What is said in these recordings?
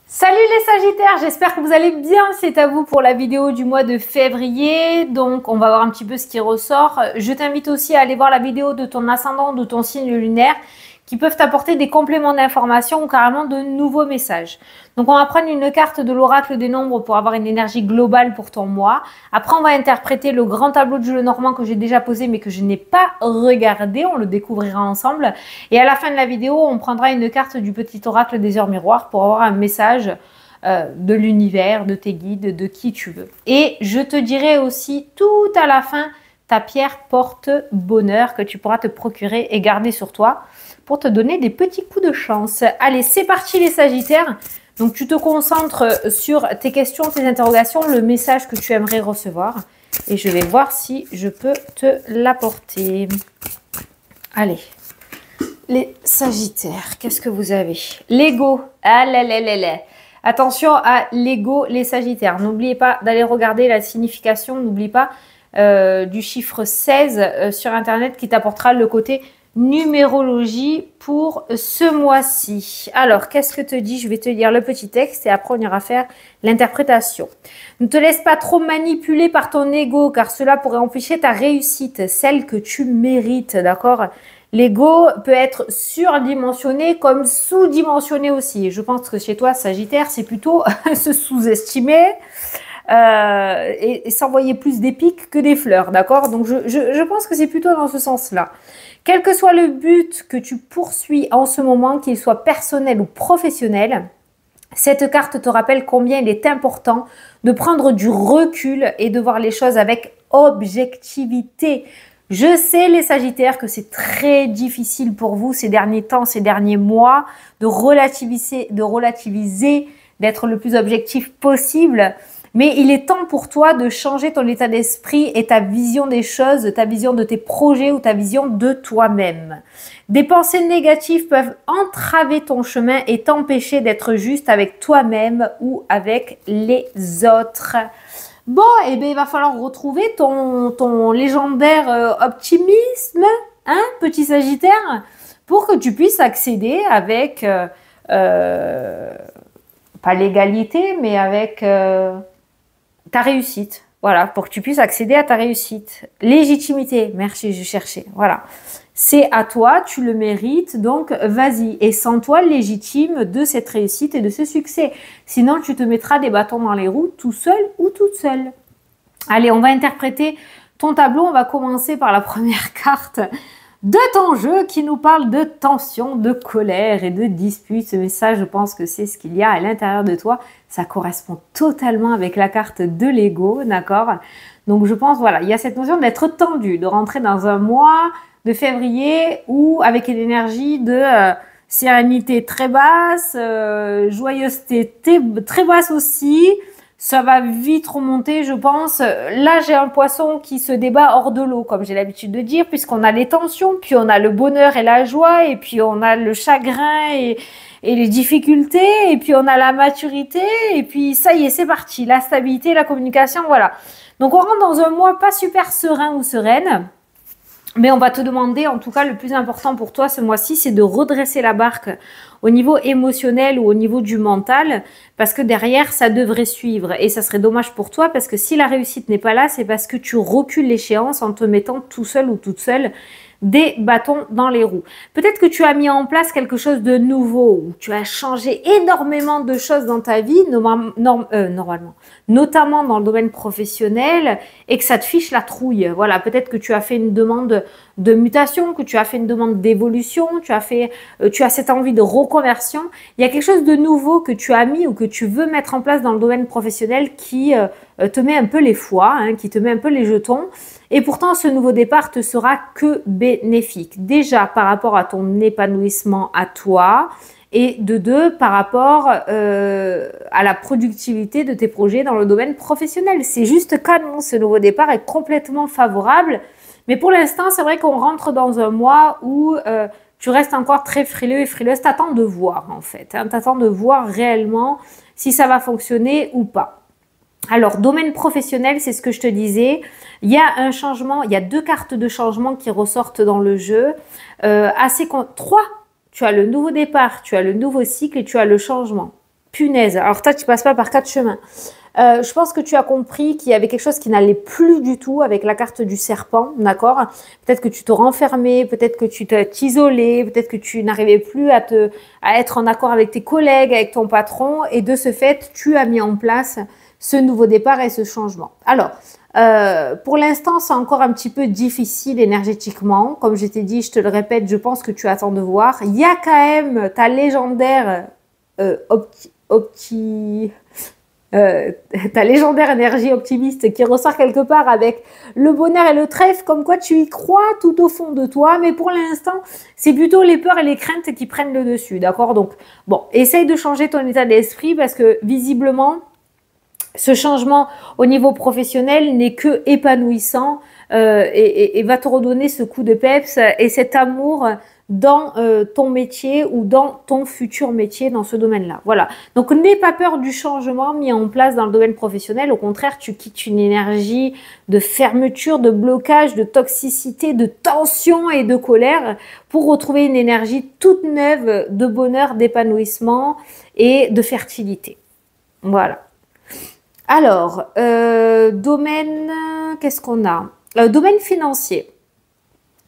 Salut les Sagittaires, j'espère que vous allez bien, c'est à vous pour la vidéo du mois de février. Donc on va voir un petit peu ce qui ressort. Je t'invite aussi à aller voir la vidéo de ton ascendant, de ton signe lunaire qui peuvent t'apporter des compléments d'information ou carrément de nouveaux messages. Donc on va prendre une carte de l'oracle des nombres pour avoir une énergie globale pour ton mois. Après on va interpréter le grand tableau de Jules Normand que j'ai déjà posé mais que je n'ai pas regardé, on le découvrira ensemble. Et à la fin de la vidéo, on prendra une carte du petit oracle des heures miroirs pour avoir un message de l'univers, de tes guides, de qui tu veux. Et je te dirai aussi tout à la fin ta pierre porte-bonheur que tu pourras te procurer et garder sur toi pour te donner des petits coups de chance. Allez, c'est parti les Sagittaires. Donc tu te concentres sur tes questions, tes interrogations, le message que tu aimerais recevoir. Et je vais voir si je peux te l'apporter. Allez, les Sagittaires, qu'est-ce que vous avez? L'ego. Ah là là là là. Attention à l'ego, les Sagittaires. N'oubliez pas d'aller regarder la signification. N'oublie pas du chiffre 16 sur Internet qui t'apportera le côté numérologie pour ce mois-ci. Alors, qu'est-ce que te dit? Je vais te lire le petit texte et après on ira faire l'interprétation. Ne te laisse pas trop manipuler par ton ego car cela pourrait empêcher ta réussite, celle que tu mérites, d'accord? L'ego peut être surdimensionné comme sous-dimensionné aussi. Et je pense que chez toi, Sagittaire, c'est plutôt se sous-estimer et s'envoyer plus des pics que des fleurs, d'accord? Donc, je pense que c'est plutôt dans ce sens-là. Quel que soit le but que tu poursuis en ce moment, qu'il soit personnel ou professionnel, cette carte te rappelle combien il est important de prendre du recul et de voir les choses avec objectivité. Je sais les Sagittaires que c'est très difficile pour vous ces derniers temps, ces derniers mois, de relativiser, d'être le plus objectif possible. Mais il est temps pour toi de changer ton état d'esprit et ta vision des choses, ta vision de tes projets ou ta vision de toi-même. Des pensées négatives peuvent entraver ton chemin et t'empêcher d'être juste avec toi-même ou avec les autres. Bon, eh bien, il va falloir retrouver ton légendaire optimisme, hein, petit Sagittaire, pour que tu puisses accéder avec, pas l'égalité, mais avec ta réussite. Voilà, pour que tu puisses accéder à ta réussite. Légitimité, merci, je cherchais. Voilà, c'est à toi, tu le mérites, donc vas-y. Et sens-toi légitime de cette réussite et de ce succès. Sinon, tu te mettras des bâtons dans les roues tout seul ou toute seule. Allez, on va interpréter ton tableau. On va commencer par la première carte de ton jeu qui nous parle de tension, de colère et de dispute. Mais ça, je pense que c'est ce qu'il y a à l'intérieur de toi. Ça correspond totalement avec la carte de l'ego, d'accord? Donc, je pense, voilà, il y a cette notion d'être tendu, de rentrer dans un mois de février où, avec une énergie de sérénité très basse, joyeuseté très basse aussi, ça va vite remonter, je pense. Là, j'ai un poisson qui se débat hors de l'eau, comme j'ai l'habitude de dire, puisqu'on a les tensions, puis on a le bonheur et la joie, et puis on a le chagrin et les difficultés, et puis on a la maturité, et puis ça y est, c'est parti. La stabilité, la communication, voilà. Donc, on rentre dans un mois pas super serein ou sereine. Mais on va te demander, en tout cas, le plus important pour toi ce mois-ci, c'est de redresser la barque au niveau émotionnel ou au niveau du mental, parce que derrière, ça devrait suivre. Et ça serait dommage pour toi, parce que si la réussite n'est pas là, c'est parce que tu recules l'échéance en te mettant tout seul ou toute seule des bâtons dans les roues. Peut-être que tu as mis en place quelque chose de nouveau, ou tu as changé énormément de choses dans ta vie, normalement, notamment dans le domaine professionnel, et que ça te fiche la trouille. Voilà, peut-être que tu as fait une demande de mutation, que tu as fait une demande d'évolution, tu as cette envie de reconversion. Il y a quelque chose de nouveau que tu as mis ou que tu veux mettre en place dans le domaine professionnel qui te met un peu les foies, hein, qui te met un peu les jetons. Et pourtant, ce nouveau départ te sera que bénéfique. Déjà, par rapport à ton épanouissement à toi, et de deux, par rapport à la productivité de tes projets dans le domaine professionnel. C'est juste canon, ce nouveau départ est complètement favorable. Mais pour l'instant, c'est vrai qu'on rentre dans un mois où tu restes encore très frileux et frileuse. T'attends de voir, en fait. Hein, t'attends de voir réellement si ça va fonctionner ou pas. Alors, domaine professionnel, c'est ce que je te disais. Il y a un changement, il y a 2 cartes de changement qui ressortent dans le jeu. 3, tu as le nouveau départ, tu as le nouveau cycle et tu as le changement. punaise. Alors toi, tu passes pas par 4 chemins. Je pense que tu as compris qu'il y avait quelque chose qui n'allait plus du tout avec la carte du serpent, d'accord? Peut-être que tu te renfermais, peut-être que tu t'isolais, peut-être que tu n'arrivais plus à être en accord avec tes collègues, avec ton patron, et de ce fait, tu as mis en place ce nouveau départ et ce changement. Alors, pour l'instant, c'est encore un petit peu difficile énergétiquement. Comme je t'ai dit, je te le répète, je pense que tu attends de voir. Il y a quand même ta légendaire ta légendaire énergie optimiste qui ressort quelque part avec le bonheur et le trèfle, comme quoi tu y crois tout au fond de toi, mais pour l'instant, c'est plutôt les peurs et les craintes qui prennent le dessus, d'accord? Donc, bon, essaye de changer ton état d'esprit parce que visiblement, ce changement au niveau professionnel n'est que épanouissant et va te redonner ce coup de peps et cet amour dans ton métier ou dans ton futur métier dans ce domaine-là. Voilà. Donc, n'aie pas peur du changement mis en place dans le domaine professionnel. Au contraire, tu quittes une énergie de fermeture, de blocage, de toxicité, de tension et de colère pour retrouver une énergie toute neuve de bonheur, d'épanouissement et de fertilité. Voilà. Alors, domaine, qu'est-ce qu'on a? Domaine financier.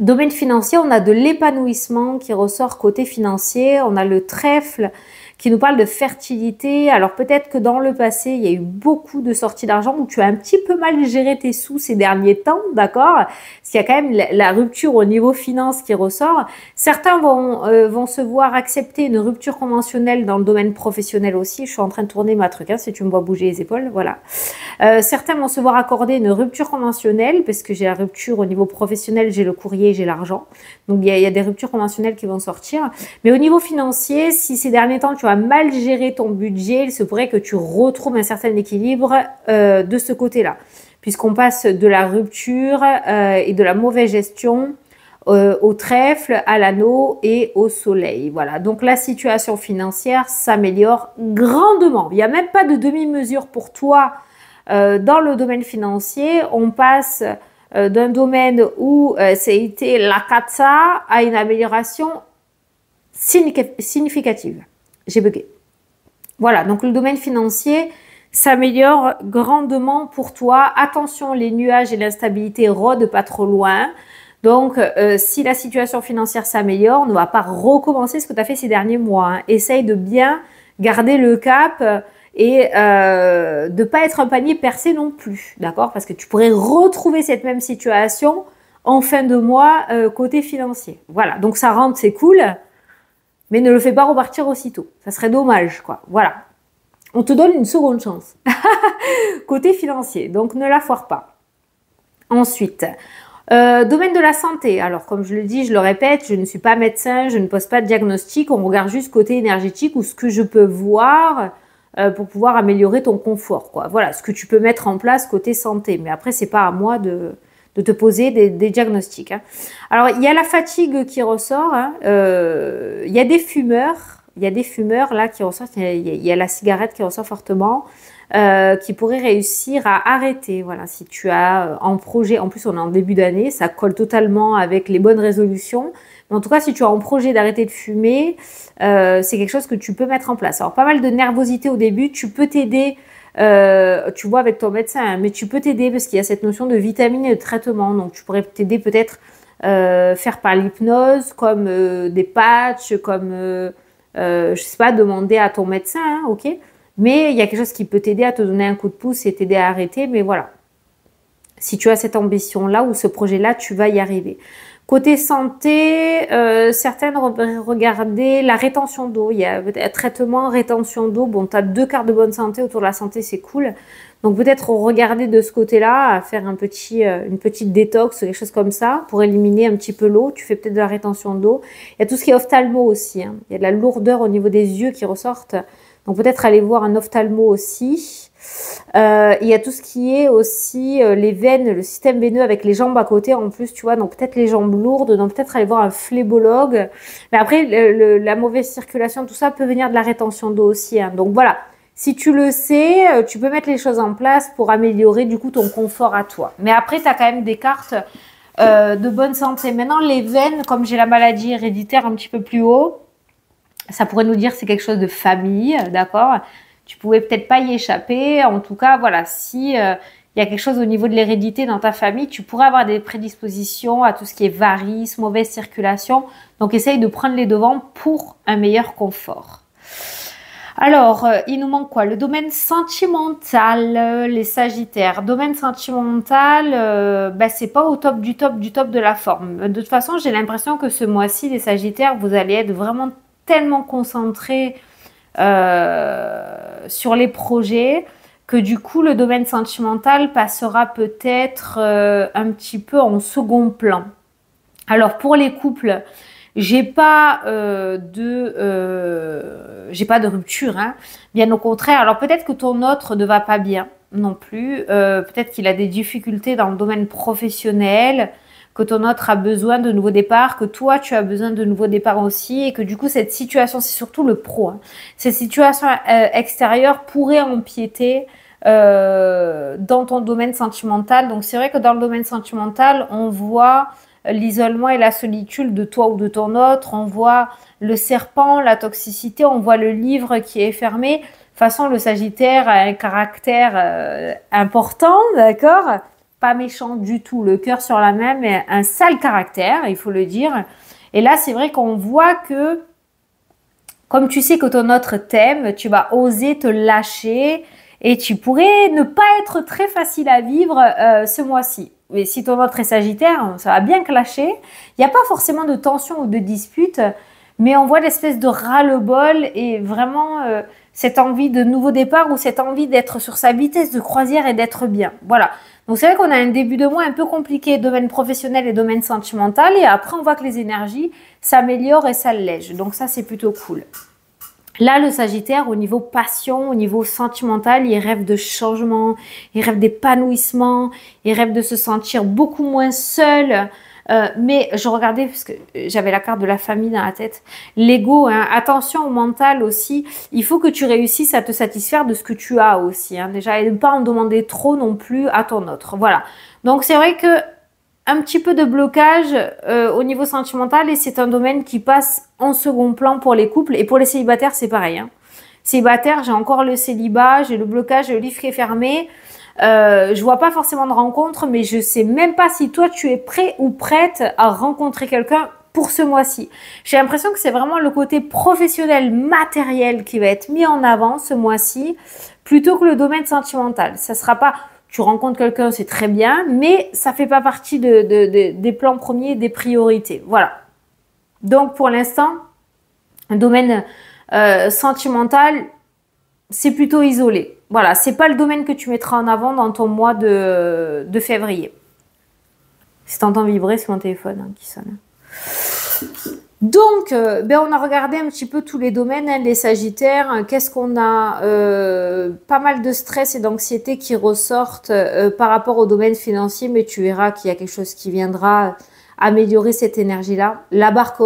Domaine financier, on a de l'épanouissement qui ressort côté financier. On a le trèfle qui nous parle de fertilité. Alors peut-être que dans le passé, il y a eu beaucoup de sorties d'argent où tu as un petit peu mal géré tes sous ces derniers temps, d'accord? Parce qu'il y a quand même la rupture au niveau finance qui ressort. Certains vont se voir accepter une rupture conventionnelle dans le domaine professionnel aussi. Je suis en train de tourner ma truc, hein, si tu me vois bouger les épaules, voilà. Certains vont se voir accorder une rupture conventionnelle parce que j'ai la rupture au niveau professionnel, j'ai le courrier, j'ai l'argent. Donc il y a des ruptures conventionnelles qui vont sortir. Mais au niveau financier, si ces derniers temps tu as mal géré ton budget, il se pourrait que tu retrouves un certain équilibre de ce côté-là. Puisqu'on passe de la rupture et de la mauvaise gestion au trèfle, à l'anneau et au soleil. Voilà, donc la situation financière s'améliore grandement. Il n'y a même pas de demi-mesure pour toi dans le domaine financier. On passe d'un domaine où c'était la katsa à une amélioration significative. J'ai bugué. Voilà, donc le domaine financier s'améliore grandement pour toi. Attention, les nuages et l'instabilité rôdent pas trop loin. Donc, si la situation financière s'améliore, on ne va pas recommencer ce que tu as fait ces derniers mois. Hein. Essaye de bien garder le cap et de ne pas être un panier percé non plus, d'accord? Parce que tu pourrais retrouver cette même situation en fin de mois côté financier. Voilà, donc ça rentre, c'est cool, mais ne le fais pas repartir aussitôt. Ça serait dommage, quoi. Voilà. On te donne une seconde chance côté financier, donc ne la foire pas. Ensuite, domaine de la santé. Alors, comme je le dis, je le répète, je ne suis pas médecin, je ne pose pas de diagnostic. On regarde juste côté énergétique ou ce que je peux voir pour pouvoir améliorer ton confort, quoi. Voilà, ce que tu peux mettre en place côté santé. Mais après, c'est pas à moi de te poser des diagnostics. Hein. Alors, il y a la fatigue qui ressort. Hein. Il y a des fumeurs. Il y a des fumeurs là qui ressortent. Il y a la cigarette qui ressort fortement. Qui pourrait réussir à arrêter. Voilà, si tu as en projet, en plus on est en début d'année, ça colle totalement avec les bonnes résolutions. Mais en tout cas, si tu as en projet d'arrêter de fumer, c'est quelque chose que tu peux mettre en place. Alors, pas mal de nervosité au début, tu peux t'aider, tu vois, avec ton médecin, hein, mais tu peux t'aider parce qu'il y a cette notion de vitamine et de traitement. Donc, tu pourrais t'aider peut-être faire par l'hypnose, comme des patchs, comme, je sais pas, demander à ton médecin, hein, ok? Mais il y a quelque chose qui peut t'aider à te donner un coup de pouce et t'aider à arrêter. Mais voilà, si tu as cette ambition-là ou ce projet-là, tu vas y arriver. Côté santé, certaines regarder la rétention d'eau. Il y a un traitement rétention d'eau. Bon, tu as 2 cartes de bonne santé autour de la santé, c'est cool. Donc peut-être regarder de ce côté-là, à faire une petite détox, quelque chose comme ça, pour éliminer un petit peu l'eau. Tu fais peut-être de la rétention d'eau. Il y a tout ce qui est ophtalmo aussi. Hein. Il y a de la lourdeur au niveau des yeux qui ressortent. Donc peut-être aller voir un ophtalmo aussi. Il y a tout ce qui est aussi les veines, le système veineux avec les jambes à côté en plus, tu vois. Donc peut-être les jambes lourdes, donc peut-être aller voir un phlébologue. Mais après, la mauvaise circulation, tout ça peut venir de la rétention d'eau aussi. Hein. Donc voilà, si tu le sais, tu peux mettre les choses en place pour améliorer du coup ton confort à toi. Mais après, tu as quand même des cartes de bonne santé. Maintenant, les veines, comme j'ai la maladie héréditaire un petit peu plus haut, Ça pourrait nous dire c'est quelque chose de famille, d'accord? Tu pouvais peut-être pas y échapper. En tout cas, voilà, si il y a quelque chose au niveau de l'hérédité dans ta famille, tu pourrais avoir des prédispositions à tout ce qui est varices, mauvaise circulation. Donc, essaye de prendre les devants pour un meilleur confort. Alors, il nous manque quoi? Le domaine sentimental, les Sagittaires. Domaine sentimental, c'est pas au top du top du top de la forme. De toute façon, j'ai l'impression que ce mois-ci, les Sagittaires, vous allez être vraiment tellement concentrés sur les projets que du coup le domaine sentimental passera peut-être un petit peu en second plan. Alors pour les couples, j'ai pas de rupture, hein. Bien au contraire. Alors peut-être que ton autre ne va pas bien non plus. Peut-être qu'il a des difficultés dans le domaine professionnel, que ton autre a besoin de nouveaux départs, que toi tu as besoin de nouveaux départs aussi, et que du coup cette situation, c'est surtout le pro, hein, cette situation extérieure pourrait empiéter dans ton domaine sentimental. Donc c'est vrai que dans le domaine sentimental, on voit l'isolement et la solitude de toi ou de ton autre, on voit le serpent, la toxicité, on voit le livre qui est fermé. De toute façon, le Sagittaire a un caractère important, d'accord? Pas méchant du tout, le cœur sur la main, mais un sale caractère, il faut le dire. Et là, c'est vrai qu'on voit que, comme tu sais que ton autre t'aime, tu vas oser te lâcher et tu pourrais ne pas être très facile à vivre ce mois-ci. Mais si ton autre est Sagittaire, ça va bien clasher. Il n'y a pas forcément de tension ou de dispute, mais on voit l'espèce de ras-le-bol et vraiment cette envie de nouveau départ ou cette envie d'être sur sa vitesse de croisière et d'être bien. Voilà. Donc c'est vrai qu'on a un début de mois un peu compliqué, domaine professionnel et domaine sentimental, et après on voit que les énergies s'améliorent et s'allègent. Donc ça c'est plutôt cool. Là, le Sagittaire, au niveau passion, au niveau sentimental, il rêve de changement, il rêve d'épanouissement, il rêve de se sentir beaucoup moins seul. Mais je regardais, parce que j'avais la carte de la famille dans la tête, l'ego, hein, attention au mental aussi. Il faut que tu réussisses à te satisfaire de ce que tu as aussi, hein, déjà, et ne pas en demander trop non plus à ton autre. Voilà. Donc, c'est vrai que un petit peu de blocage au niveau sentimental, et c'est un domaine qui passe en second plan pour les couples. Et pour les célibataires, c'est pareil, hein. Célibataire, j'ai encore le célibat, j'ai le blocage, le livre qui est fermé. Je vois pas forcément de rencontre, mais je sais même pas si toi tu es prêt ou prête à rencontrer quelqu'un pour ce mois-ci. J'ai l'impression que c'est vraiment le côté professionnel, matériel qui va être mis en avant ce mois-ci, plutôt que le domaine sentimental. Ça sera pas... Tu rencontres quelqu'un, c'est très bien, mais ça fait pas partie des plans premiers, des priorités. Voilà. Donc, pour l'instant, un domaine sentimental, c'est plutôt isolé. Voilà, c'est pas le domaine que tu mettras en avant dans ton mois de février. Si tu entends vibrer, c'est mon téléphone qui sonne. Donc, on a regardé un petit peu tous les domaines, hein, les Sagittaires. Qu'est-ce qu'on a? Pas mal de stress et d'anxiété qui ressortent par rapport au domaine financier, mais tu verras qu'il y a quelque chose qui viendra améliorer cette énergie-là. La barre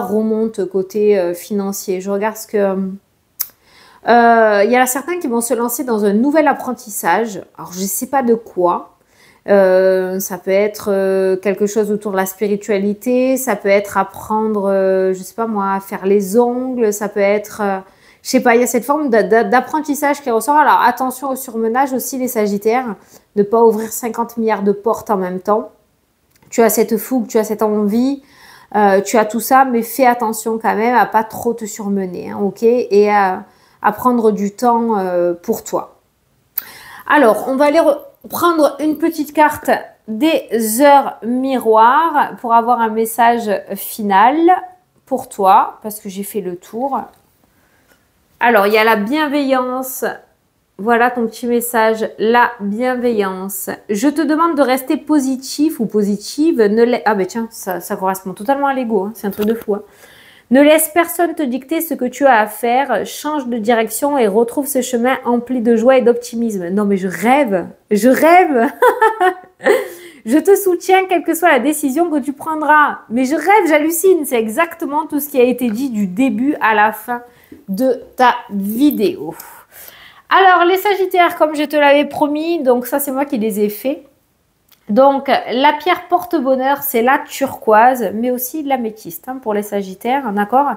remonte côté financier. Je regarde ce que... Il y en a certains qui vont se lancer dans un nouvel apprentissage. Alors, je ne sais pas de quoi. Ça peut être quelque chose autour de la spiritualité, ça peut être apprendre, je sais pas moi, à faire les ongles, ça peut être, je sais pas, il y a cette forme d'apprentissage qui ressort. Alors attention au surmenage aussi les Sagittaires, ne pas ouvrir 50 milliards de portes en même temps. Tu as cette fougue, tu as cette envie, tu as tout ça, mais fais attention quand même à pas trop te surmener, hein, ok? Et à prendre du temps pour toi. Alors, on va aller prendre une petite carte des heures miroirs pour avoir un message final pour toi, parce que j'ai fait le tour. Alors, il y a la bienveillance. Voilà ton petit message, la bienveillance. Je te demande de rester positif ou positive. Ah ben tiens, ça correspond totalement à l'ego, hein. C'est un truc de fou, hein. Ne laisse personne te dicter ce que tu as à faire, change de direction et retrouve ce chemin empli de joie et d'optimisme. Non mais je rêve, je rêve. Je te soutiens quelle que soit la décision que tu prendras. Mais je rêve, j'hallucine, c'est exactement tout ce qui a été dit du début à la fin de ta vidéo. Alors les Sagittaires, comme je te l'avais promis, donc ça c'est moi qui les ai faits. Donc, la pierre porte-bonheur, c'est la turquoise, mais aussi l'améthyste hein, pour les sagittaires, d'accord?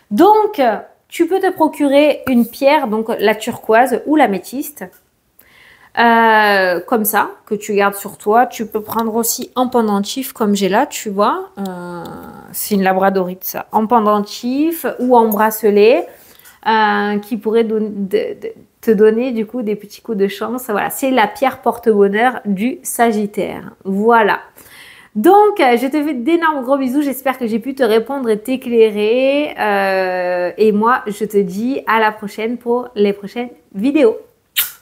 Donc, tu peux te procurer une pierre, donc la turquoise ou l'améthyste, comme ça, que tu gardes sur toi. Tu peux prendre aussi en pendentif, comme j'ai là, tu vois. C'est une labradorite, ça. En pendentif ou en bracelet, qui pourrait te donner du coup des petits coups de chance. Voilà, c'est la pierre porte-bonheur du Sagittaire. Voilà. Donc, je te fais d'énormes gros bisous. J'espère que j'ai pu te répondre et t'éclairer. Et moi, je te dis à la prochaine pour les prochaines vidéos.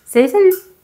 Salut, salut!